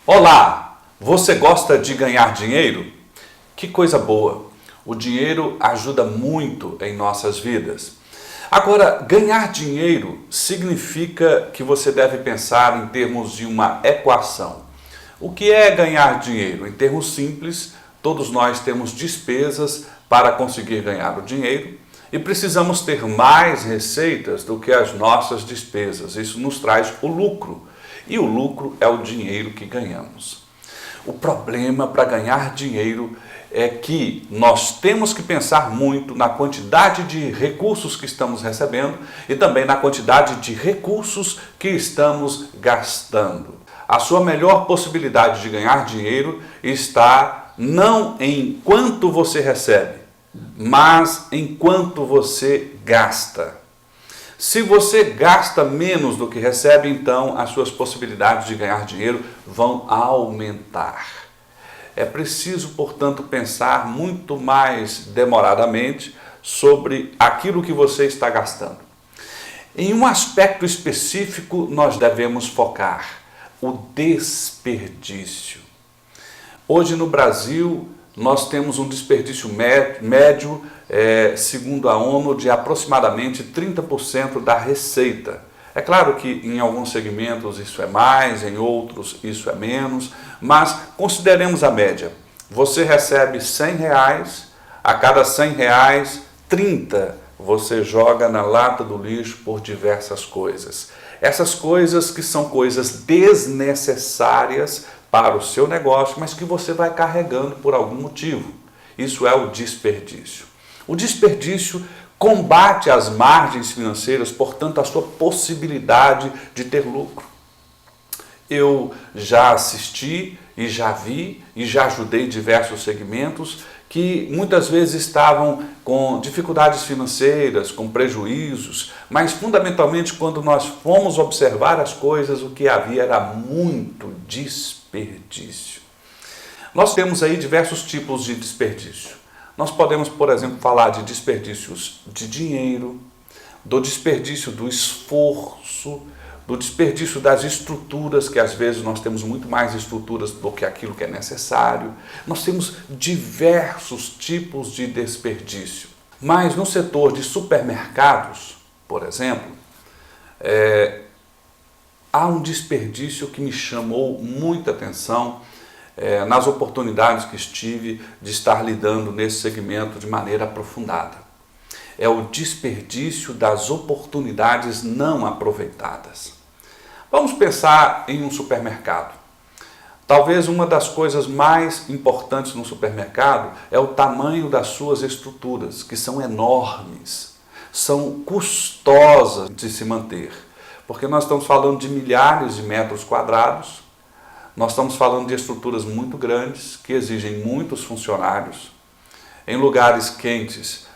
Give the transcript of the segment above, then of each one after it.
Olá! Você gosta de ganhar dinheiro? Que coisa boa! O dinheiro ajuda muito em nossas vidas. Agora, ganhar dinheiro significa que você deve pensar em termos de uma equação. O que é ganhar dinheiro? Em termos simples, todos nós temos despesas para conseguir ganhar o dinheiro e precisamos ter mais receitas do que as nossas despesas. Isso nos traz o lucro. E o lucro é o dinheiro que ganhamos. O problema para ganhar dinheiro é que nós temos que pensar muito na quantidade de recursos que estamos recebendo e também na quantidade de recursos que estamos gastando. A sua melhor possibilidade de ganhar dinheiro está não em quanto você recebe, mas em quanto você gasta. Se você gasta menos do que recebe, então as suas possibilidades de ganhar dinheiro vão aumentar. É preciso, portanto, pensar muito mais demoradamente sobre aquilo que você está gastando. Em um aspecto específico, nós devemos focar: o desperdício. Hoje no Brasil, nós temos um desperdício médio, segundo a ONU, de aproximadamente 30% da receita. É claro que em alguns segmentos isso é mais, em outros isso é menos, mas consideremos a média. Você recebe R$100, a cada R$100, 30 você joga na lata do lixo por diversas coisas. Essas coisas que são coisas desnecessárias para o seu negócio, mas que você vai carregando por algum motivo. Isso é o desperdício. O desperdício combate as margens financeiras, portanto, a sua possibilidade de ter lucro. Eu já assisti e já vi e já ajudei diversos segmentos que muitas vezes estavam com dificuldades financeiras, com prejuízos, mas fundamentalmente quando nós fomos observar as coisas, o que havia era muito desperdício. Nós temos aí diversos tipos de desperdício. Nós podemos, por exemplo, falar de desperdícios de dinheiro, do desperdício do esforço, do desperdício das estruturas, que às vezes nós temos muito mais estruturas do que aquilo que é necessário. Nós temos diversos tipos de desperdício. Mas no setor de supermercados, por exemplo, há um desperdício que me chamou muita atenção nas oportunidades que estive de estar lidando nesse segmento de maneira aprofundada. É o desperdício das oportunidades não aproveitadas. Vamos pensar em um supermercado. Talvez uma das coisas mais importantes no supermercado é o tamanho das suas estruturas, que são enormes, são custosas de se manter, porque nós estamos falando de milhares de metros quadrados, nós estamos falando de estruturas muito grandes, que exigem muitos funcionários. Em lugares quentes,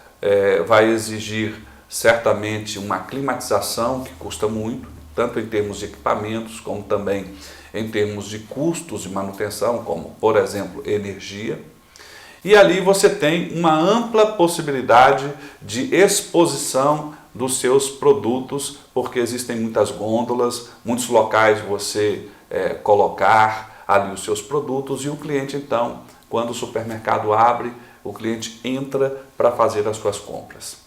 vai exigir certamente uma climatização que custa muito, tanto em termos de equipamentos, como também em termos de custos de manutenção, como, por exemplo, energia. E ali você tem uma ampla possibilidade de exposição dos seus produtos, porque existem muitas gôndolas, muitos locais de você colocar ali os seus produtos, e o cliente, então, quando o supermercado abre, o cliente entra para fazer as suas compras.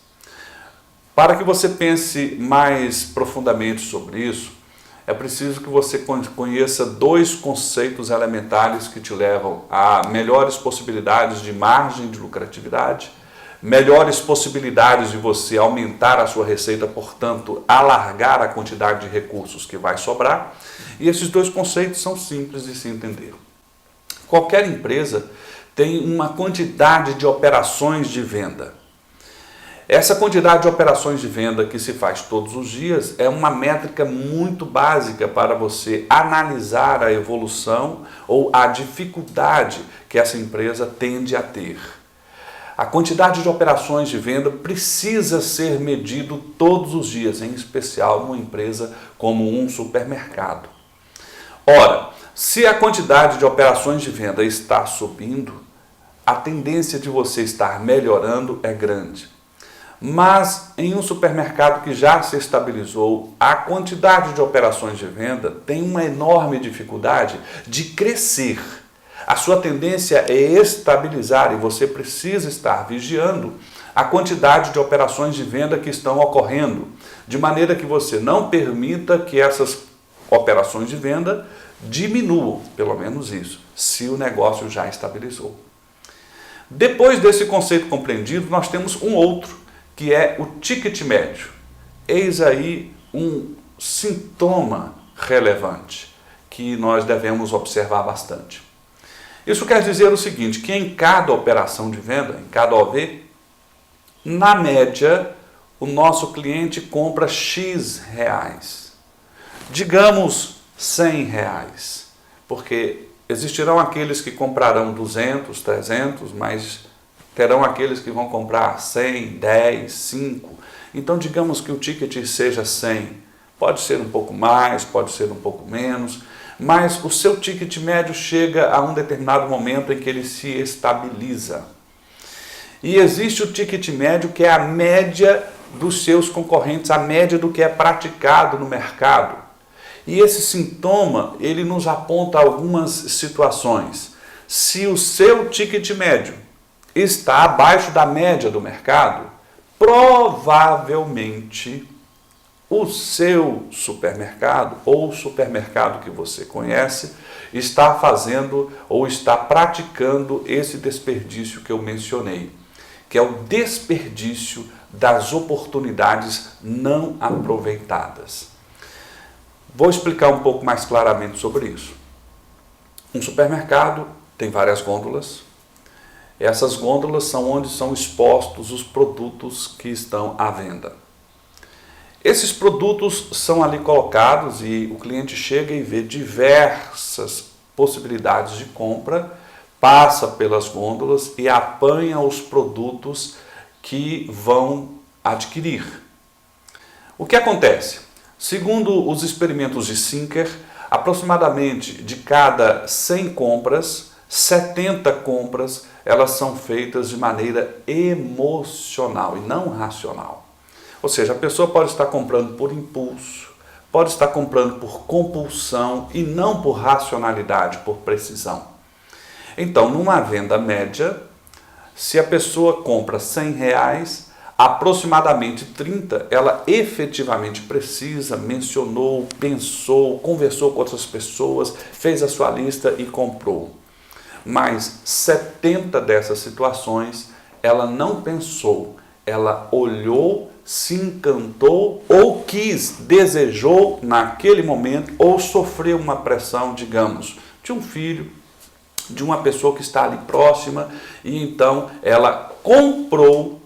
Para que você pense mais profundamente sobre isso, é preciso que você conheça dois conceitos elementares que te levam a melhores possibilidades de margem de lucratividade, melhores possibilidades de você aumentar a sua receita, portanto, alargar a quantidade de recursos que vai sobrar. E esses dois conceitos são simples de se entender. Qualquer empresa tem uma quantidade de operações de venda. Essa quantidade de operações de venda que se faz todos os dias é uma métrica muito básica para você analisar a evolução ou a dificuldade que essa empresa tende a ter. A quantidade de operações de venda precisa ser medido todos os dias, em especial numa empresa como um supermercado. Ora, se a quantidade de operações de venda está subindo, a tendência de você estar melhorando é grande. Mas em um supermercado que já se estabilizou, a quantidade de operações de venda tem uma enorme dificuldade de crescer. A sua tendência é estabilizar e você precisa estar vigiando a quantidade de operações de venda que estão ocorrendo, de maneira que você não permita que essas operações de venda diminuam, pelo menos isso, se o negócio já estabilizou. Depois desse conceito compreendido, nós temos um outro, que é o ticket médio. Eis aí um sintoma relevante que nós devemos observar bastante. Isso quer dizer o seguinte, que em cada operação de venda, em cada OV, na média, o nosso cliente compra X reais. Digamos 100 reais, porque existirão aqueles que comprarão 200, 300, mas terão aqueles que vão comprar 100, 10, 5. Então, digamos que o ticket seja 100. Pode ser um pouco mais, pode ser um pouco menos, mas o seu ticket médio chega a um determinado momento em que ele se estabiliza. E existe o ticket médio, que é a média dos seus concorrentes, a média do que é praticado no mercado. E esse sintoma, ele nos aponta algumas situações. Se o seu ticket médio está abaixo da média do mercado, provavelmente o seu supermercado ou o supermercado que você conhece está fazendo ou está praticando esse desperdício que eu mencionei, que é o desperdício das oportunidades não aproveitadas. Vou explicar um pouco mais claramente sobre isso. Um supermercado tem várias gôndolas. Essas gôndolas são onde são expostos os produtos que estão à venda. Esses produtos são ali colocados e o cliente chega e vê diversas possibilidades de compra, passa pelas gôndolas e apanha os produtos que vão adquirir. O que acontece? Segundo os experimentos de Sinker, aproximadamente de cada 100 compras, 70 compras, elas são feitas de maneira emocional e não racional. Ou seja, a pessoa pode estar comprando por impulso, pode estar comprando por compulsão e não por racionalidade, por precisão. Então, numa venda média, se a pessoa compra 100 reais, aproximadamente 30 ela efetivamente precisa, mencionou, pensou, conversou com outras pessoas, fez a sua lista e comprou. Mas 70 dessas situações ela não pensou, ela olhou, se encantou ou quis, desejou naquele momento ou sofreu uma pressão, digamos, de um filho, de uma pessoa que está ali próxima e então ela comprou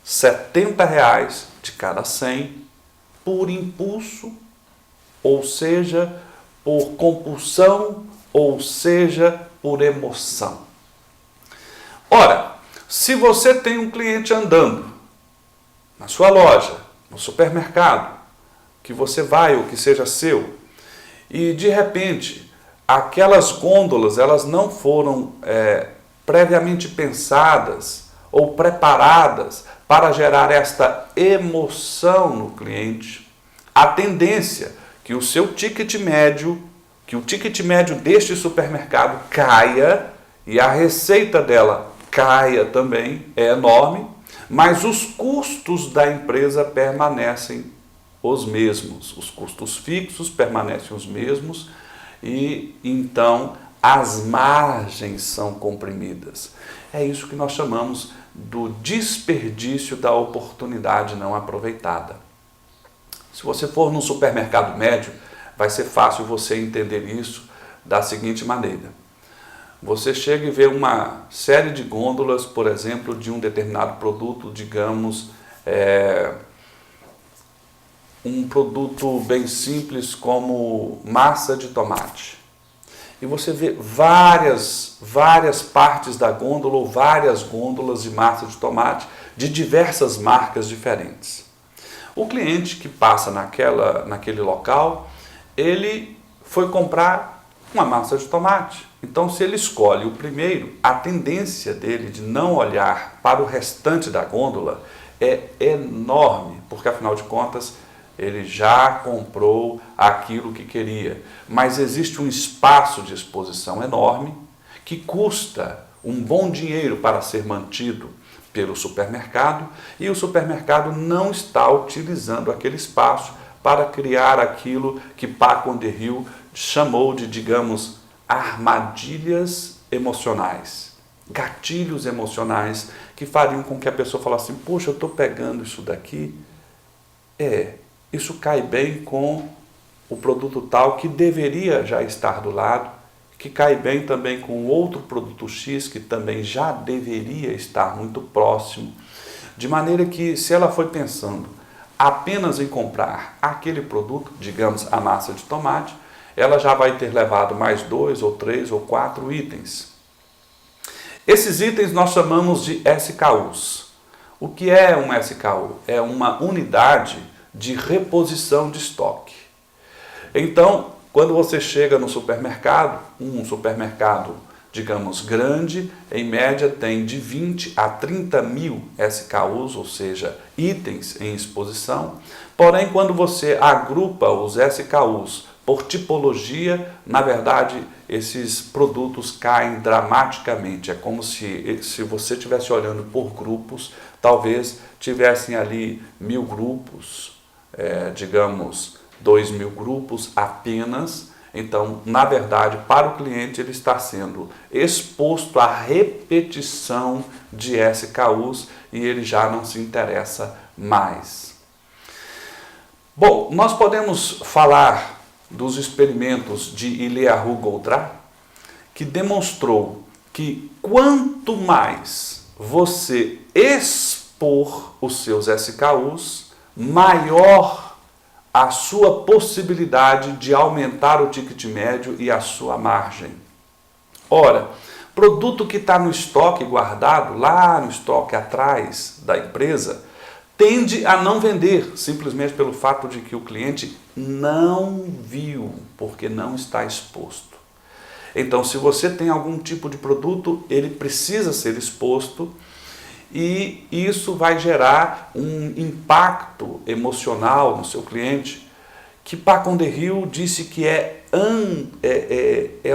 70 reais de cada 100 por impulso, ou seja, por compulsão, ou seja, por emoção. Ora, se você tem um cliente andando na sua loja, no supermercado, que você vai ou que seja seu, e de repente aquelas gôndolas elas não foram previamente pensadas ou preparadas para gerar esta emoção no cliente, a tendência que o seu ticket médio, que o ticket médio deste supermercado caia e a receita dela caia também, é enorme, mas os custos da empresa permanecem os mesmos, os custos fixos permanecem os mesmos e então as margens são comprimidas. É isso que nós chamamos do desperdício da oportunidade não aproveitada. Se você for num supermercado médio, vai ser fácil você entender isso da seguinte maneira. Você chega e vê uma série de gôndolas, por exemplo, de um determinado produto, digamos, um produto bem simples como massa de tomate. E você vê várias partes da gôndola ou várias gôndolas de massa de tomate de diversas marcas diferentes. O cliente que passa naquele local, ele foi comprar uma massa de tomate. Então, se ele escolhe o primeiro, a tendência dele de não olhar para o restante da gôndola é enorme, porque afinal de contas ele já comprou aquilo que queria. Mas existe um espaço de exposição enorme que custa um bom dinheiro para ser mantido pelo supermercado, e o supermercado não está utilizando aquele espaço para criar aquilo que Paco Underhill chamou de, digamos, armadilhas emocionais, gatilhos emocionais que fariam com que a pessoa falasse assim, poxa, eu estou pegando isso daqui, isso cai bem com o produto tal que deveria já estar do lado, que cai bem também com outro produto X que também já deveria estar muito próximo, de maneira que se ela foi pensando apenas em comprar aquele produto, digamos a massa de tomate, ela já vai ter levado mais 2 ou 3 ou 4 itens. Esses itens nós chamamos de SKUs. O que é um SKU? É uma unidade de reposição de estoque. Então, quando você chega no supermercado, um supermercado, digamos, grande, em média tem de 20 a 30 mil SKUs, ou seja, itens em exposição. Porém, quando você agrupa os SKUs por tipologia, na verdade, esses produtos caem dramaticamente. É como se você estivesse olhando por grupos, talvez tivessem ali 1000 grupos, digamos, 2000 grupos apenas. Então, na verdade, para o cliente ele está sendo exposto à repetição de SKUs e ele já não se interessa mais. Bom, nós podemos falar dos experimentos de Eliyahu Goldratt, que demonstrou que quanto mais você expor os seus SKUs, maior a sua possibilidade de aumentar o ticket médio e a sua margem. Ora, produto que está no estoque guardado, lá no estoque atrás da empresa, tende a não vender, simplesmente pelo fato de que o cliente não viu, porque não está exposto. Então, se você tem algum tipo de produto, ele precisa ser exposto, e isso vai gerar um impacto emocional no seu cliente, que Paco Underhill disse que é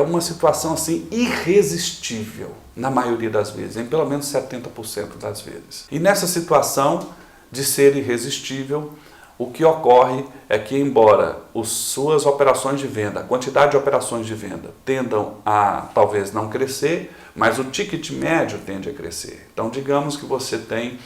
uma situação assim irresistível, na maioria das vezes, em pelo menos 70% das vezes. E nessa situação de ser irresistível, o que ocorre é que, embora as suas operações de venda, a quantidade de operações de venda tendam a talvez não crescer, mas o ticket médio tende a crescer. Então, digamos que você tem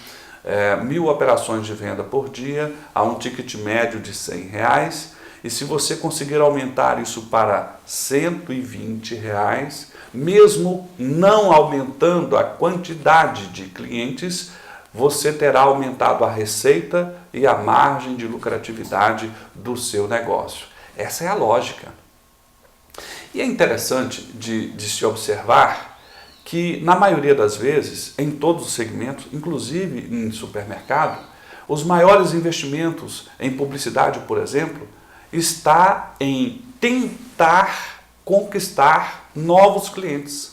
1000 operações de venda por dia a um ticket médio de R$100, e se você conseguir aumentar isso para R$120, mesmo não aumentando a quantidade de clientes, você terá aumentado a receita e a margem de lucratividade do seu negócio. Essa é a lógica. E é interessante de se observar que, na maioria das vezes, em todos os segmentos, inclusive em supermercado, os maiores investimentos em publicidade, por exemplo, está em tentar conquistar novos clientes,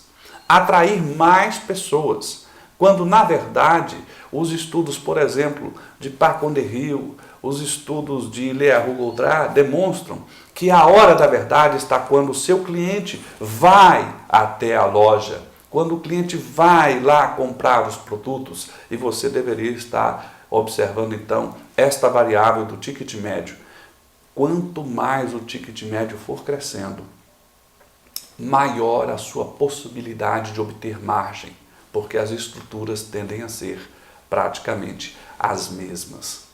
atrair mais pessoas, quando, na verdade, os estudos, por exemplo, de Paco Underhill, os estudos de Eliyahu Goldratt demonstram que a hora da verdade está quando o seu cliente vai até a loja, quando o cliente vai lá comprar os produtos, e você deveria estar observando, então, esta variável do ticket médio. Quanto mais o ticket médio for crescendo, maior a sua possibilidade de obter margem, porque as estruturas tendem a ser praticamente as mesmas.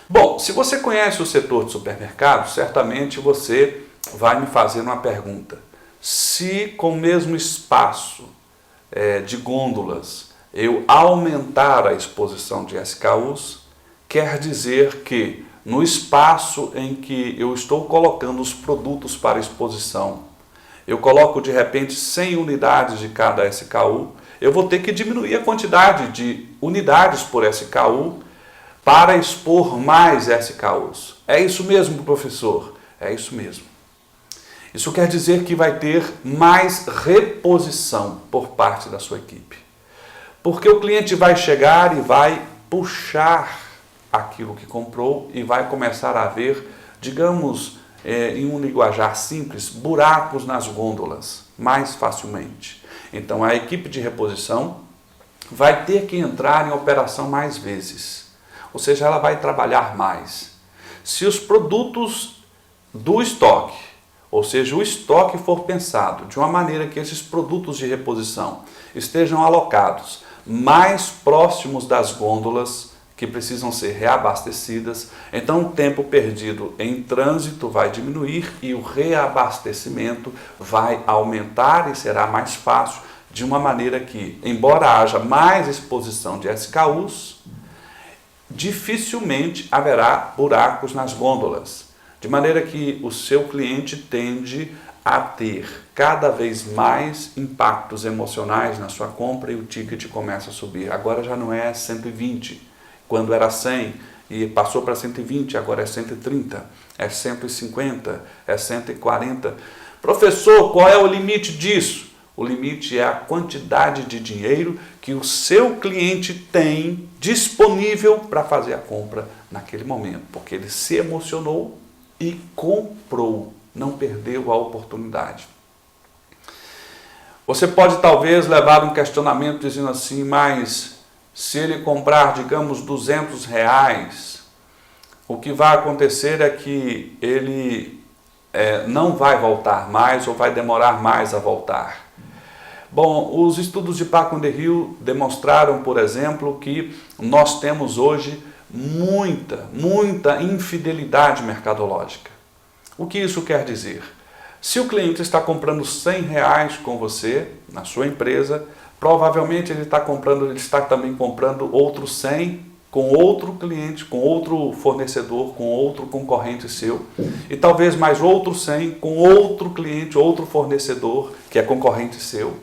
Bom, se você conhece o setor de supermercado, certamente você vai me fazer uma pergunta. Se com o mesmo espaço de gôndolas eu aumentar a exposição de SKUs, quer dizer que no espaço em que eu estou colocando os produtos para exposição, eu coloco de repente 100 unidades de cada SKU, eu vou ter que diminuir a quantidade de unidades por SKU para expor mais SKUs. É isso mesmo, professor? É isso mesmo. Isso quer dizer que vai ter mais reposição por parte da sua equipe. Porque o cliente vai chegar e vai puxar aquilo que comprou e vai começar a ver, digamos, em um linguajar simples, buracos nas gôndolas mais facilmente. Então a equipe de reposição vai ter que entrar em operação mais vezes, ou seja, ela vai trabalhar mais. Se os produtos do estoque, ou seja, o estoque for pensado de uma maneira que esses produtos de reposição estejam alocados mais próximos das gôndolas que precisam ser reabastecidas, então o tempo perdido em trânsito vai diminuir e o reabastecimento vai aumentar e será mais fácil, de uma maneira que, embora haja mais exposição de SKUs, dificilmente haverá buracos nas gôndolas, de maneira que o seu cliente tende a ter cada vez mais impactos emocionais na sua compra e o ticket começa a subir. Agora já não é 120, quando era 100 e passou para 120, agora é 130, é 150, é 140. Professor, qual é o limite disso? O limite é a quantidade de dinheiro que o seu cliente tem disponível para fazer a compra naquele momento, porque ele se emocionou e comprou, não perdeu a oportunidade. Você pode talvez levar um questionamento dizendo assim, mas se ele comprar, digamos, R$200, o que vai acontecer é que ele não vai voltar mais ou vai demorar mais a voltar. Bom, os estudos de Paco de Rio demonstraram, por exemplo, que nós temos hoje muita infidelidade mercadológica. O que isso quer dizer? Se o cliente está comprando R$100 com você, na sua empresa, provavelmente ele está também comprando outros 100 com outro cliente, com outro fornecedor, com outro concorrente seu, e talvez mais outros 100 com outro cliente, outro fornecedor, que é concorrente seu.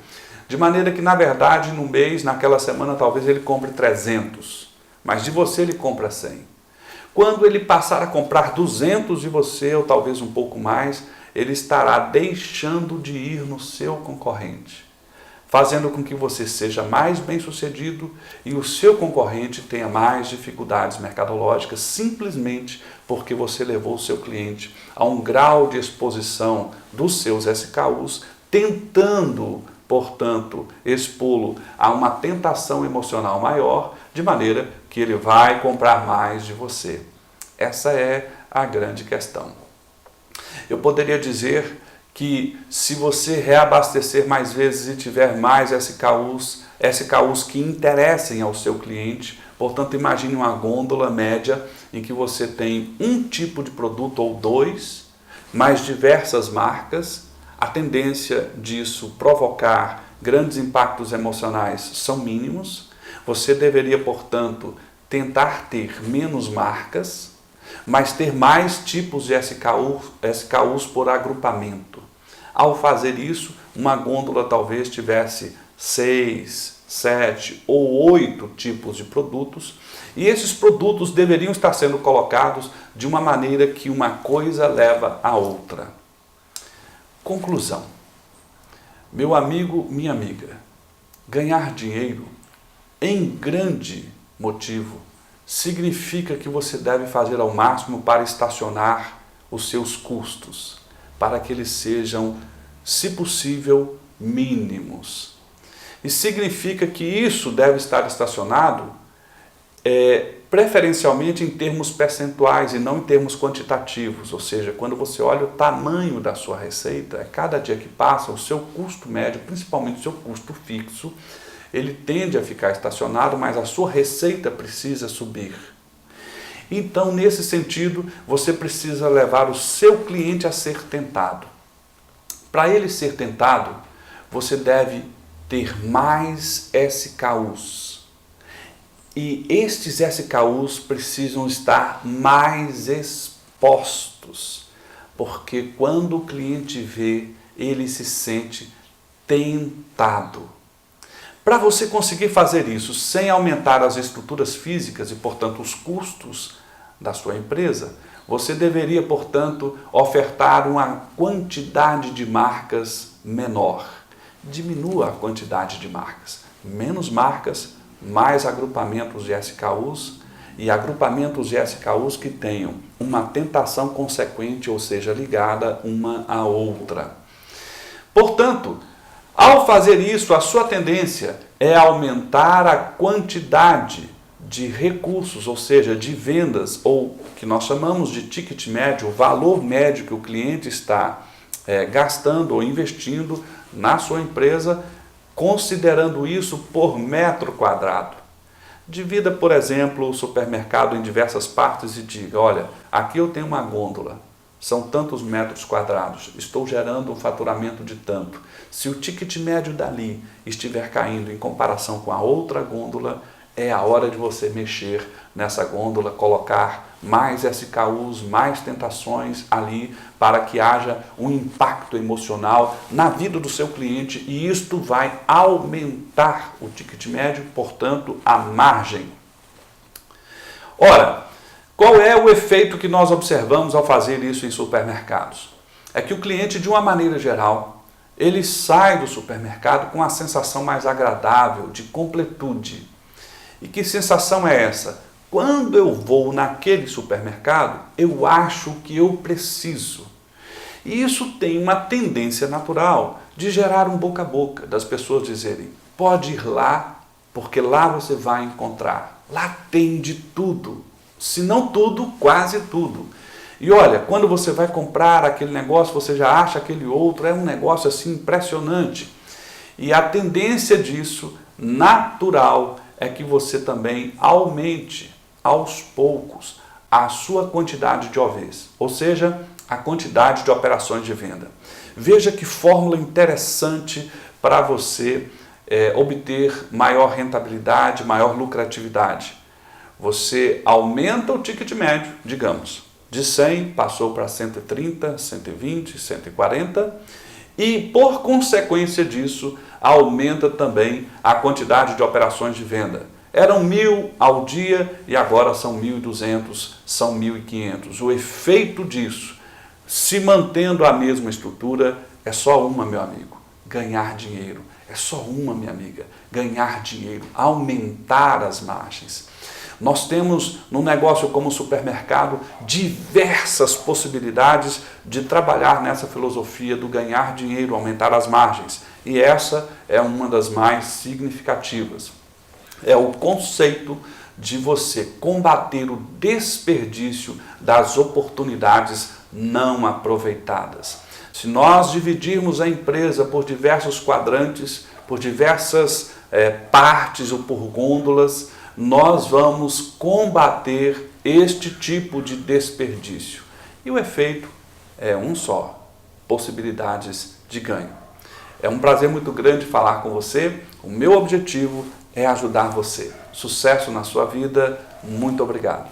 De maneira que, na verdade, no mês, naquela semana, talvez ele compre 300, mas de você ele compra 100. Quando ele passar a comprar 200 de você, ou talvez um pouco mais, ele estará deixando de ir no seu concorrente, fazendo com que você seja mais bem-sucedido e o seu concorrente tenha mais dificuldades mercadológicas, simplesmente porque você levou o seu cliente a um grau de exposição dos seus SKUs, tentando, portanto, expô-lo a uma tentação emocional maior, de maneira que ele vai comprar mais de você. Essa é a grande questão. Eu poderia dizer que se você reabastecer mais vezes e tiver mais SKUs que interessem ao seu cliente, portanto, imagine uma gôndola média em que você tem um tipo de produto ou dois, mais diversas marcas, a tendência disso provocar grandes impactos emocionais são mínimos. Você deveria, portanto, tentar ter menos marcas, mas ter mais tipos de SKUs por agrupamento. Ao fazer isso, uma gôndola talvez tivesse 6, 7 ou 8 tipos de produtos, e esses produtos deveriam estar sendo colocados de uma maneira que uma coisa leva a outra. Conclusão. Meu amigo, minha amiga, ganhar dinheiro em grande motivo significa que você deve fazer ao máximo para estacionar os seus custos, para que eles sejam, se possível, mínimos. E significa que isso deve estar estacionado preferencialmente em termos percentuais e não em termos quantitativos, ou seja, quando você olha o tamanho da sua receita, cada dia que passa, o seu custo médio, principalmente o seu custo fixo, ele tende a ficar estacionado, mas a sua receita precisa subir. Então, nesse sentido, você precisa levar o seu cliente a ser tentado. Para ele ser tentado, você deve ter mais SKUs. E estes SKUs precisam estar mais expostos, porque quando o cliente vê, ele se sente tentado. Para você conseguir fazer isso sem aumentar as estruturas físicas e, portanto, os custos da sua empresa, você deveria, portanto, ofertar uma quantidade de marcas menor. Diminua a quantidade de marcas. Menos marcas, mais agrupamentos de SKUs e agrupamentos de SKUs que tenham uma tentação consequente, ou seja, ligada uma à outra. Portanto, ao fazer isso, a sua tendência é aumentar a quantidade de recursos, ou seja, de vendas, ou que nós chamamos de ticket médio, o valor médio que o cliente está gastando ou investindo na sua empresa, considerando isso por metro quadrado. Divida, por exemplo, o supermercado em diversas partes e diga, olha, aqui eu tenho uma gôndola, são tantos metros quadrados, estou gerando um faturamento de tanto. Se o ticket médio dali estiver caindo em comparação com a outra gôndola, é a hora de você mexer nessa gôndola, colocar mais SKUs, mais tentações ali para que haja um impacto emocional na vida do seu cliente e isto vai aumentar o ticket médio, portanto, a margem. Ora, qual é o efeito que nós observamos ao fazer isso em supermercados? É que o cliente, de uma maneira geral, ele sai do supermercado com a sensação mais agradável de completude. E que sensação é essa? Quando eu vou naquele supermercado, eu acho que eu preciso. E isso tem uma tendência natural de gerar um boca a boca, das pessoas dizerem, pode ir lá, porque lá você vai encontrar. Lá tem de tudo. Se não tudo, quase tudo. E olha, quando você vai comprar aquele negócio, você já acha aquele outro, é um negócio assim impressionante. E a tendência disso, natural, é que você também aumente aos poucos a sua quantidade de OVs, ou seja, a quantidade de operações de venda. Veja que fórmula interessante para você obter maior rentabilidade, maior lucratividade. Você aumenta o ticket médio, digamos, de 100 passou para 130, 120, 140 e, por consequência disso, aumenta também a quantidade de operações de venda. Eram 1.000 ao dia e agora são 1.200, são 1.500. O efeito disso, se mantendo a mesma estrutura, é só uma, meu amigo, ganhar dinheiro. É só uma, minha amiga, ganhar dinheiro, aumentar as margens. Nós temos no negócio como supermercado diversas possibilidades de trabalhar nessa filosofia do ganhar dinheiro, aumentar as margens. E essa é uma das mais significativas. É o conceito de você combater o desperdício das oportunidades não aproveitadas. Se nós dividirmos a empresa por diversos quadrantes, por diversas partes ou por gôndolas, nós vamos combater este tipo de desperdício. E o efeito é um só, possibilidades de ganho. É um prazer muito grande falar com você. O meu objetivo é ajudar você. Sucesso na sua vida. Muito obrigado.